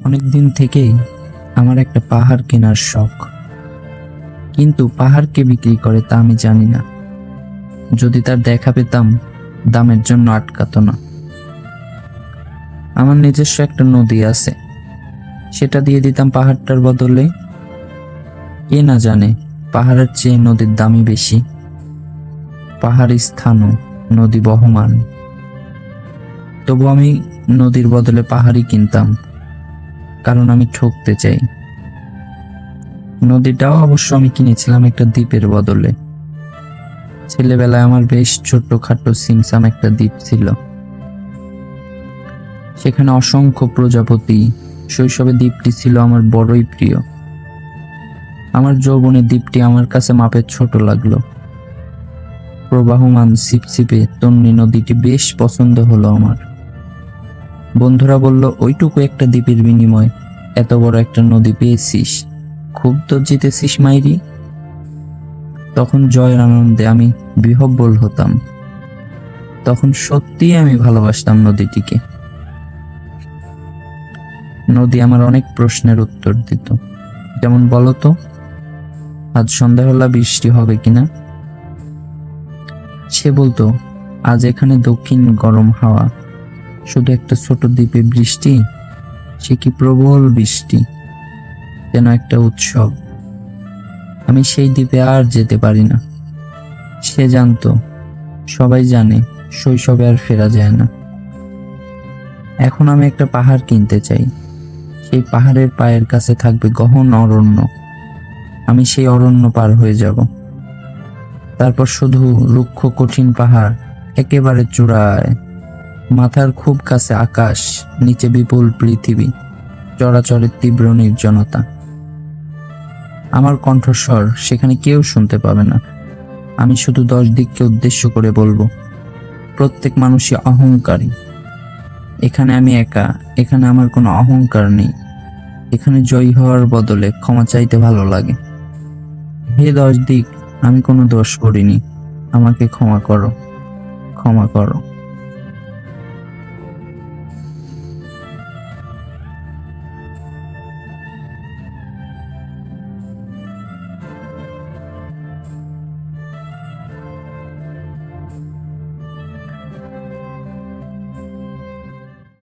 অনেক দিন থেকেই আমার একটা পাহাড় কেনার শখ, কিন্তু পাহাড় কে বিক্রি করে তা আমি জানি না। যদি তার দেখা পেতাম, দামের জন্য আটকাতো না। আমার নিজস্ব একটা নদী আছে, সেটা দিয়ে দিতাম পাহাড়টার বদলে। কে না জানে পাহাড়ের চেয়ে নদীর দামই বেশি। পাহাড়ি স্থানও, নদী বহমান। তবু আমি নদীর বদলে পাহাড়ই কিনতাম, কারণ আমি ঠকতে চাই। নদীটাও অবশ্য আমি কিনেছিলাম একটা দ্বীপের বদলে। ছেলেবেলায় আমার বেশ ছোট্টখাটো সিমসাম একটা দ্বীপ ছিল, সেখানে অসংখ্য প্রজাপতি। শৈশবে দ্বীপটি ছিল আমার বড়ই প্রিয়। আমার যৌবনে দ্বীপটি আমার কাছে মাপের ছোট লাগলো। প্রবাহমান ছিপছিপে তন্নি নদীটি বেশ পছন্দ হলো আমার। বন্ধুরা বলল, ওইটুকু একটা দ্বীপের বিনিময়ে এত বড় একটা নদী পেয়েছিস, খুব তো জিতেছিস মাইরি। তখন জয়ের আনন্দে আমি বিহ্বল হতাম। তখন সত্যিই আমি ভালোবাসতাম নদীটিকে। নদী আমার অনেক প্রশ্নের উত্তর দিত, যেমন বলতো, আজ সন্ধ্যাবেলা বৃষ্টি হবে কিনা। সে বলতো, আজ এখানে দক্ষিণ গরম হাওয়া, শুধু একটা ছোট দ্বীপে বৃষ্টি, সে কি প্রবল বৃষ্টি, যেন একটা উৎসব। আমি সেই দ্বীপে আর যেতে পারি না। সে জানতো, সবাই জানে, শৈশবে আর ফেরা যায় না। এখন আমি একটা পাহাড় কিনতে চাই। সেই পাহাড়ের পায়ের কাছে থাকবে গহন অরণ্য। আমি সেই অরণ্য পার হয়ে যাব। তারপর শুধু রুক্ষ কঠিন পাহাড়, একেবারে চূড়ায়। মাথার খুব কাছে আকাশ, নিচে বিপুল পৃথিবী, চরাচরের তীব্র নির্জনতা। আমার কণ্ঠস্বর সেখানে কেউ শুনতে পাবে না। আমি শুধু 10 দিককে উদ্দেশ্য করে বলবো, প্রত্যেক মানুষই অহংকারী। এখানে আমি একা, এখানে আমার কোনো অহংকার নেই। এখানে জয়ী হওয়ার বদলে ক্ষমা চাইতে ভালো লাগে। হে 10 দিক, আমি কোনো দোষ করিনি, আমাকে ক্ষমা করো, ক্ষমা করো।